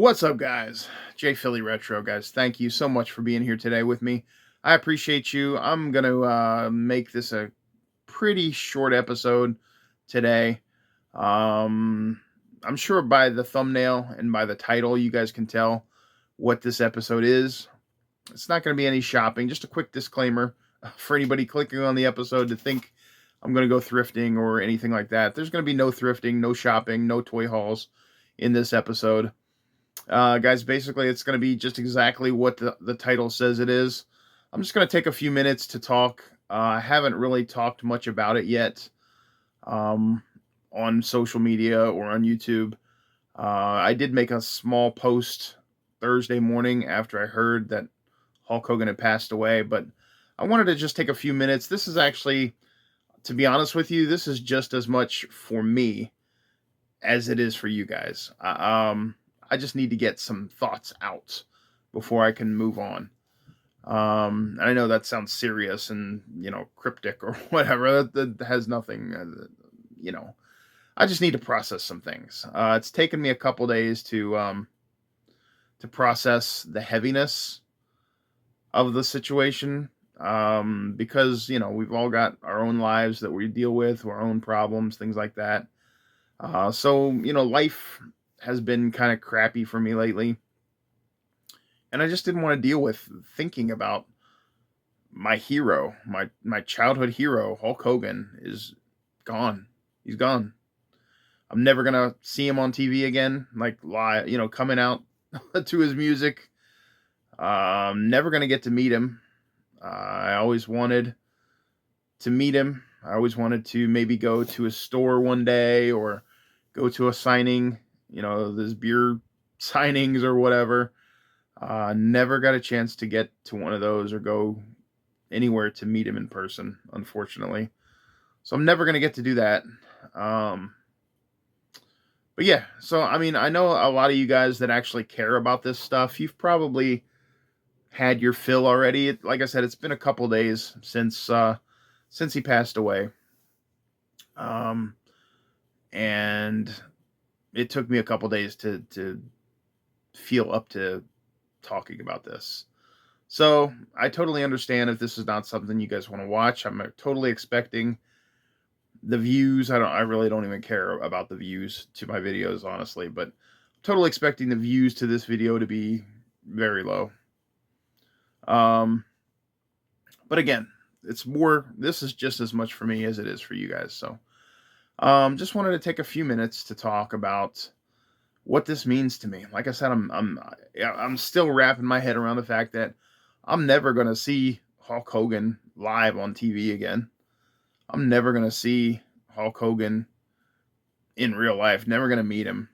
What's up, guys? JPhillyRetro, guys. Thank you so much for being here today with me. I appreciate you. I'm going to make this a pretty short episode today. Um, I'm sure by the thumbnail and by the title, you guys can tell what this episode is. It's not going to be any shopping. Just a quick disclaimer for anybody clicking on the episode to think I'm going to go thrifting or anything like that. There's going to be no thrifting, no shopping, no toy hauls in this episode. Guys, basically, it's going to be just exactly what the title says it is. I'm just going to take a few minutes to talk. I haven't really talked much about it yet on social media or on YouTube. I did make a small post Thursday morning after I heard that Hulk Hogan had passed away, but I wanted to just take a few minutes. This is actually, to be honest with you, this is just as much for me as it is for you guys. I just need to get some thoughts out before I can move on. And I know that sounds serious and, cryptic or whatever. That has nothing, I just need to process some things. It's taken me a couple days to process the heaviness of the situation. Because, we've all got our own lives that we deal with, our own problems, things like that. So, life has been kind of crappy for me lately. And I just didn't want to deal with thinking about my hero, my childhood hero, Hulk Hogan, is gone. He's gone. I'm never going to see him on TV again, like live, coming out to his music. Never going to get to meet him. I always wanted to meet him. I always wanted to maybe go to a store one day or go to a signing, there's beer signings or whatever. Never got a chance to get to one of those or go anywhere to meet him in person, unfortunately. So I'm never going to get to do that. But yeah, so I know a lot of you guys that actually care about this stuff. You've probably had your fill already. Like I said, it's been a couple days since he passed away. And it took me a couple days to feel up to talking about this. So I totally understand if this is not something you guys want to watch. I'm totally expecting the views. I really don't even care about the views to my videos, honestly, but I'm totally expecting the views to this video to be very low. But again, this is just as much for me as it is for you guys. So, just wanted to take a few minutes to talk about what this means to me. Like I said, I'm still wrapping my head around the fact that I'm never going to see Hulk Hogan live on TV again. I'm never going to see Hulk Hogan in real life. Never going to meet him.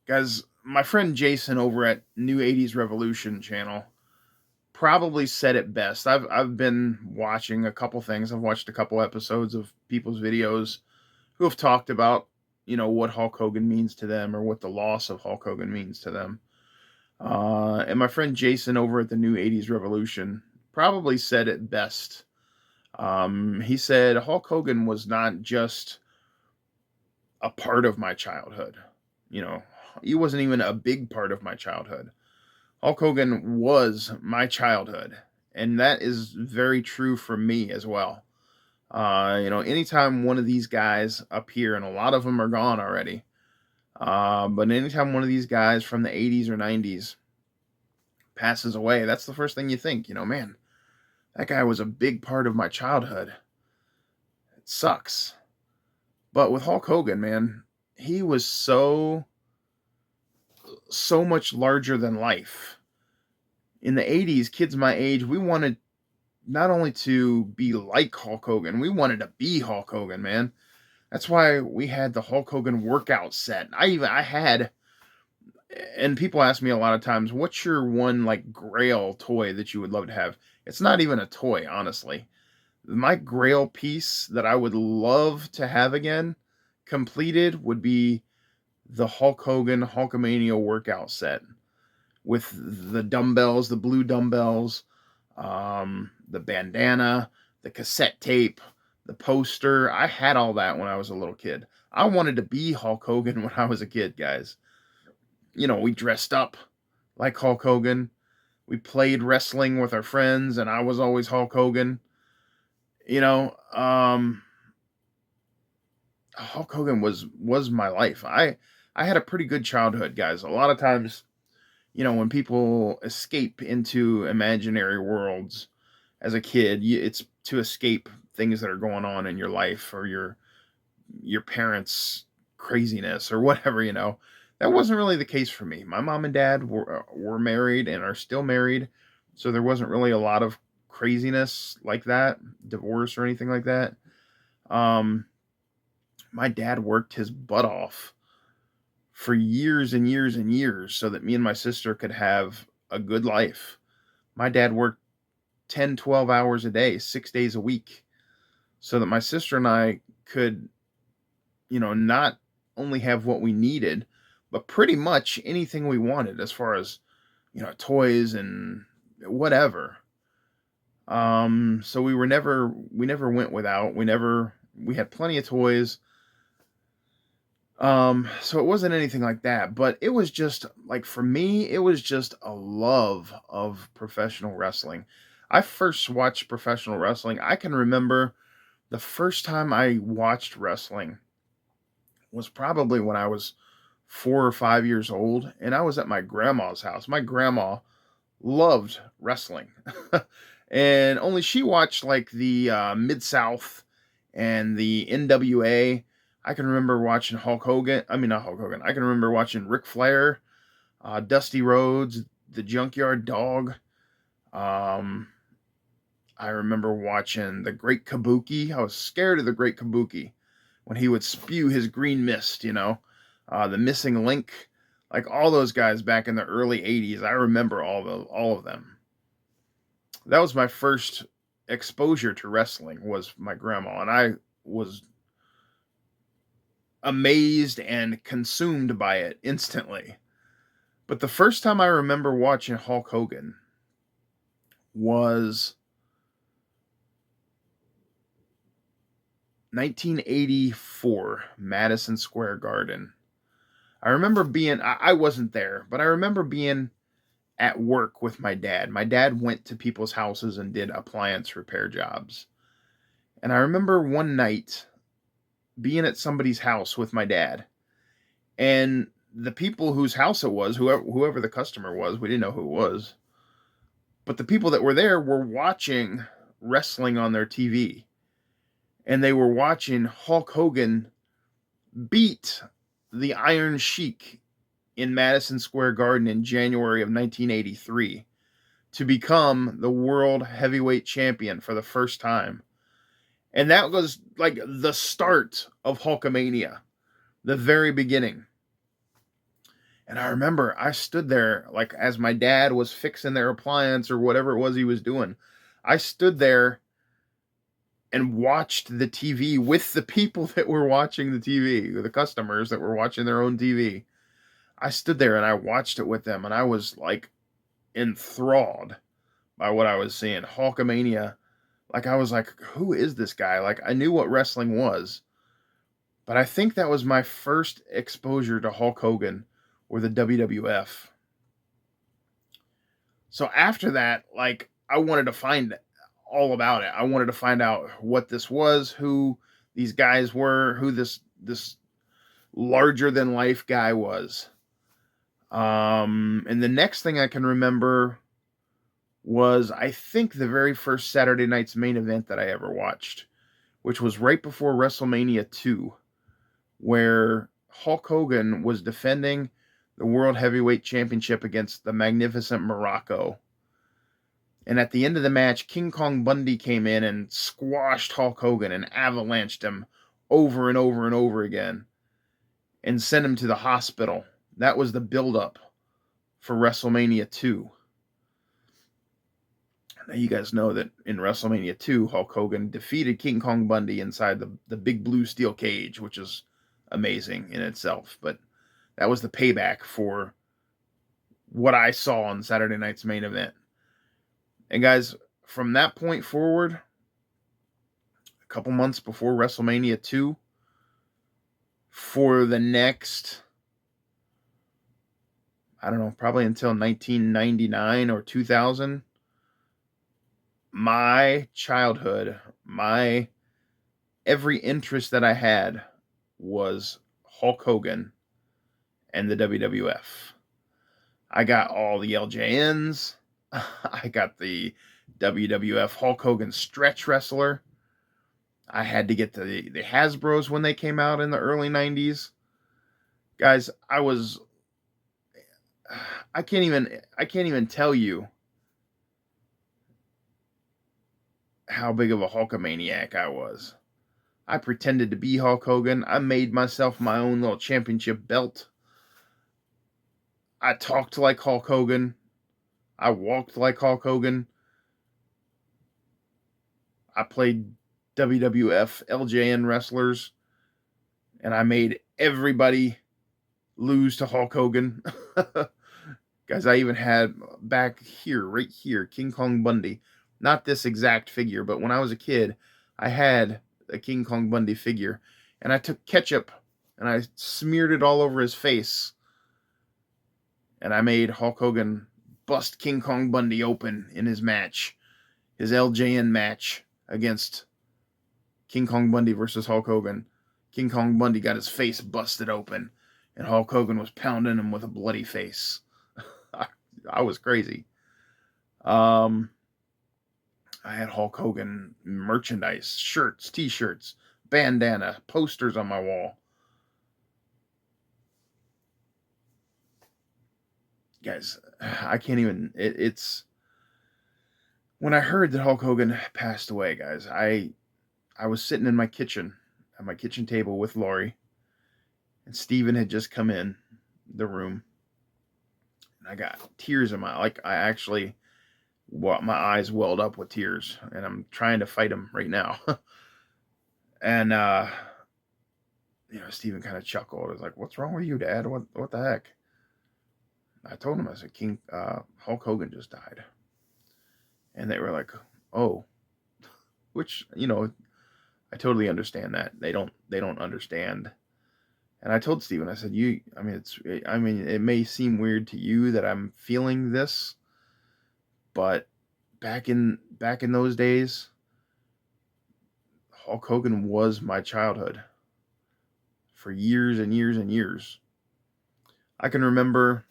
Guys, my friend Jason over at New 80s Revolution channel probably said it best. I've been watching a couple things. I've watched a couple episodes of people's videos who have talked about, what Hulk Hogan means to them or what the loss of Hulk Hogan means to them. And my friend Jason over at the New 80s Revolution probably said it best. He said Hulk Hogan was not just a part of my childhood. He wasn't even a big part of my childhood. Hulk Hogan was my childhood, and that is very true for me as well. Anytime one of these guys appear, and a lot of them are gone already, but anytime one of these guys from the 80s or 90s passes away, that's the first thing you think, man, that guy was a big part of my childhood. It sucks. But with Hulk Hogan, man, he was so much larger than life. In the 80s, kids my age, we wanted not only to be like Hulk Hogan, we wanted to be Hulk Hogan, man. That's why we had the Hulk Hogan workout set. I had, and people ask me a lot of times, what's your one grail toy that you would love to have? It's not even a toy, honestly. My grail piece that I would love to have again, completed, would be the Hulk Hogan Hulkamania workout set with the dumbbells, the blue dumbbells, the bandana, the cassette tape, the poster. I had all that when I was a little kid. I wanted to be Hulk Hogan when I was a kid, guys. We dressed up like Hulk Hogan. We played wrestling with our friends, and I was always Hulk Hogan. You know, um, Hulk Hogan was my life. I had a pretty good childhood, guys. A lot of times, when people escape into imaginary worlds as a kid, it's to escape things that are going on in your life or your parents' craziness or whatever. That wasn't really the case for me. My mom and dad were married and are still married, so there wasn't really a lot of craziness like that, divorce or anything like that. Um, my dad worked his butt off for years and years and years so that me and my sister could have a good life. My dad worked 10, 12 hours a day, 6 days a week, so that my sister and I could, not only have what we needed, but pretty much anything we wanted as far as, toys and whatever. So we never went without. We had plenty of toys. So it wasn't anything like that, but it was just like for me, it was just a love of professional wrestling. I first watched professional wrestling. I can remember the first time I watched wrestling was probably when I was 4 or 5 years old, and I was at my grandma's house. My grandma loved wrestling, and only she watched like the Mid South and the NWA. I can remember watching Hulk Hogan. I mean, not Hulk Hogan. I can remember watching Ric Flair, Dusty Rhodes, the Junkyard Dog. Um, I remember watching the Great Kabuki. I was scared of the Great Kabuki when he would spew his green mist. The Missing Link, like all those guys back in the early '80s. I remember all of them. That was my first exposure to wrestling. Was my grandma, and I was amazed and consumed by it instantly. But the first time I remember watching Hulk Hogan was 1984, Madison Square Garden. I remember I wasn't there, but I remember being at work with my dad. My dad went to people's houses and did appliance repair jobs. And I remember one night being at somebody's house with my dad, and the people whose house it was, whoever the customer was, we didn't know who it was, but the people that were there were watching wrestling on their TV, and they were watching Hulk Hogan beat the Iron Sheik in Madison Square Garden in January of 1983 to become the world heavyweight champion for the first time. And that was like the start of Hulkamania, the very beginning. And I remember I stood there, like as my dad was fixing their appliance or whatever it was he was doing. I stood there and watched the TV with the people that were watching the TV, the customers that were watching their own TV. I stood there and I watched it with them, and I was like enthralled by what I was seeing. Hulkamania. Like I was like, who is this guy? Like I knew what wrestling was, but I think that was my first exposure to Hulk Hogan or the WWF. So after that, like I wanted to find all about it. I wanted to find out what this was, who these guys were, who this larger than life guy was. And the next thing I can remember was I think the very first Saturday night's main event that I ever watched, which was right before WrestleMania 2, where Hulk Hogan was defending the World Heavyweight Championship against the Magnificent Morocco. And at the end of the match, King Kong Bundy came in and squashed Hulk Hogan and avalanched him over and over and over again and sent him to the hospital. That was the build-up for WrestleMania 2. Now you guys know that in WrestleMania 2, Hulk Hogan defeated King Kong Bundy inside the big blue steel cage, which is amazing in itself. But that was the payback for what I saw on Saturday night's main event. And guys, from that point forward, a couple months before WrestleMania 2, for the next, I don't know, probably until 1999 or 2000, my childhood, my every interest that I had was Hulk Hogan and the WWF. I got all the LJNs. I got the WWF Hulk Hogan stretch wrestler. I had to get the Hasbros when they came out in the early 90s. Guys, I can't even tell you how big of a Hulkamaniac I was. I pretended to be Hulk Hogan. I made myself my own little championship belt. I talked like Hulk Hogan. I walked like Hulk Hogan. I played WWF LJN wrestlers, and I made everybody lose to Hulk Hogan. Guys, I even had back here, right here, King Kong Bundy. Not this exact figure, but when I was a kid, I had a King Kong Bundy figure, and I took ketchup and I smeared it all over his face, and I made Hulk Hogan bust King Kong Bundy open in his match, his LJN match against King Kong Bundy versus Hulk Hogan. King Kong Bundy got his face busted open, and Hulk Hogan was pounding him with a bloody face. I was crazy. I had Hulk Hogan merchandise, shirts, t-shirts, bandana, posters on my wall. Guys, I can't even, it's, when I heard that Hulk Hogan passed away, guys, I was sitting in my kitchen, at my kitchen table with Lori, and Steven had just come in the room, and I got tears in my, like, I actually, my eyes welled up with tears, and I'm trying to fight them right now. And, Steven kind of chuckled. I was like, "What's wrong with you, Dad? What the heck?" I told him, I said, Hulk Hogan just died. And they were like, "Oh," which, I totally understand that. They don't understand. And I told Steven, I said, it may seem weird to you that I'm feeling this, but back in those days, Hulk Hogan was my childhood for years and years and years. I can remember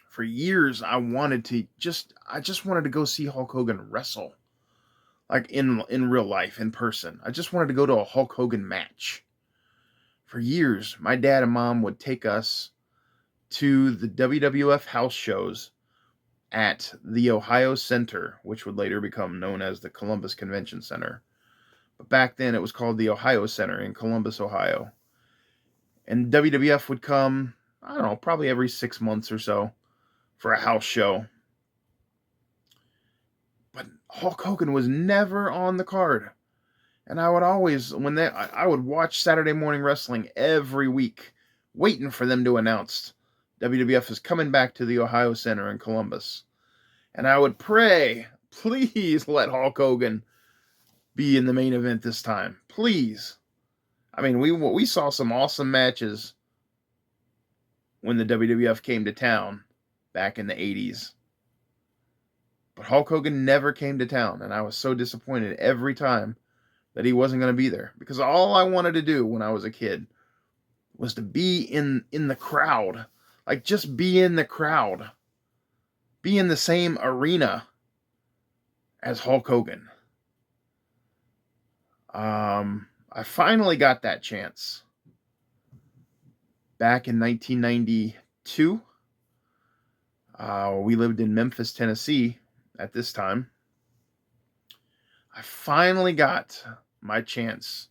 for years I just wanted to go see Hulk Hogan wrestle, like in real life, in person. I just wanted to go to a Hulk Hogan match. For years, my dad and mom would take us to the WWF house shows at the Ohio Center, which would later become known as the Columbus Convention Center. But back then it was called the Ohio Center in Columbus, Ohio. And WWF would come, I don't know, probably every 6 months or so for a house show. But Hulk Hogan was never on the card. And I would always, I would watch Saturday Morning Wrestling every week, waiting for them to announce WWF is coming back to the Ohio Center in Columbus. And I would pray, please let Hulk Hogan be in the main event this time. Please. I mean, we saw some awesome matches when the WWF came to town back in the 80s. But Hulk Hogan never came to town, and I was so disappointed every time that he wasn't going to be there, because all I wanted to do when I was a kid was to be in the crowd. Like, just be in the crowd. Be in the same arena as Hulk Hogan. I finally got that chance back in 1992. We lived in Memphis, Tennessee at this time. I finally got my chance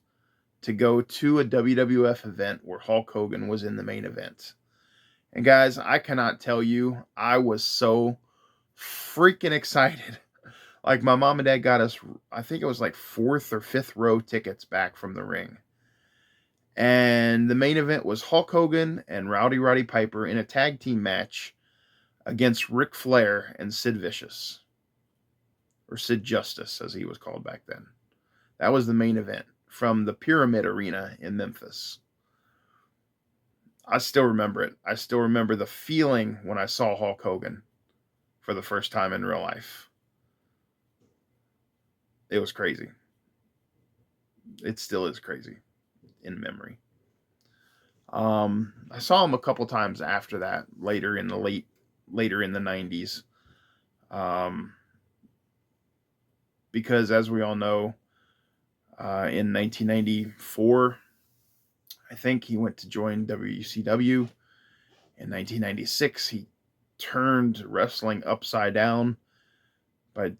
to go to a WWF event where Hulk Hogan was in the main event. And guys, I cannot tell you, I was so freaking excited. Like, my mom and dad got us, I think it was like 4th or 5th row tickets back from the ring. And the main event was Hulk Hogan and Roddy Piper in a tag team match against Ric Flair and Sid Vicious. Or Sid Justice, as he was called back then. That was the main event from the Pyramid Arena in Memphis. I still remember it. I still remember the feeling when I saw Hulk Hogan for the first time in real life. It was crazy. It still is crazy in memory. I saw him a couple times after that, later in the '90s. Um, because as we all know, in 1994, I think he went to join WCW. In 1996, he turned wrestling upside down by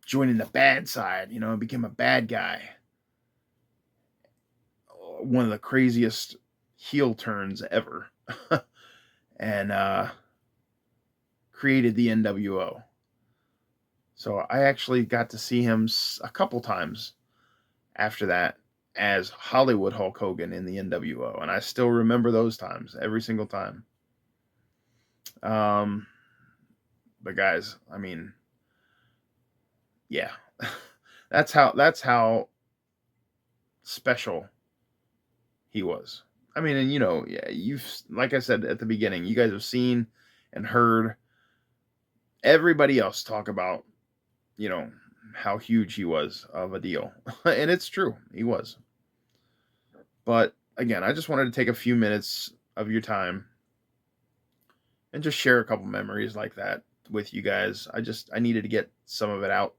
joining the bad side, and became a bad guy. One of the craziest heel turns ever. And created the NWO. So I actually got to see him a couple times after that as Hollywood Hulk Hogan in the NWO, and I still remember those times, every single time. Um, but guys, I mean, yeah, that's how special he was. I mean, and yeah, you've like I said at the beginning, you guys have seen and heard everybody else talk about, you know, how huge he was of a deal. And it's true, he was. But again, I just wanted to take a few minutes of your time and just share a couple memories like that with you guys. I needed to get some of it out,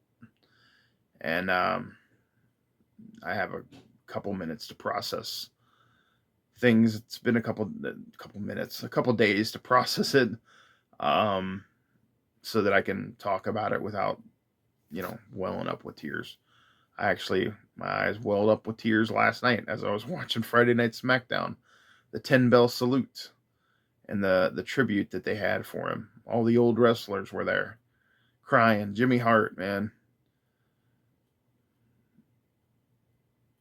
and I have a couple minutes to process things. It's been a couple minutes, a couple days to process it, um, so that I can talk about it without welling up with tears. My eyes welled up with tears last night as I was watching Friday Night SmackDown, the 10 bell salute and the tribute that they had for him. All the old wrestlers were there crying. Jimmy Hart, man.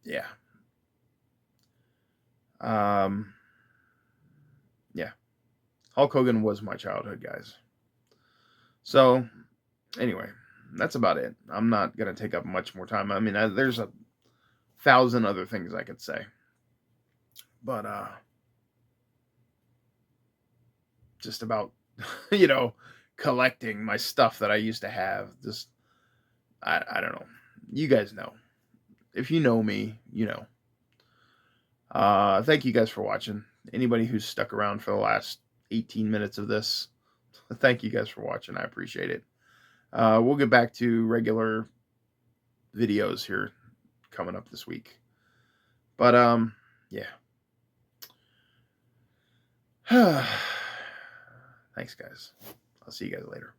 Yeah. Um, yeah. Hulk Hogan was my childhood, guys. So, anyway, that's about it. I'm not going to take up much more time. I mean, there's 1,000 other things I could say. But, just about, collecting my stuff that I used to have. Just, I don't know. You guys know. If you know me, you know. Thank you guys for watching. Anybody who's stuck around for the last 18 minutes of this, thank you guys for watching. I appreciate it. We'll get back to regular videos here coming up this week. But, yeah. Thanks, guys. I'll see you guys later.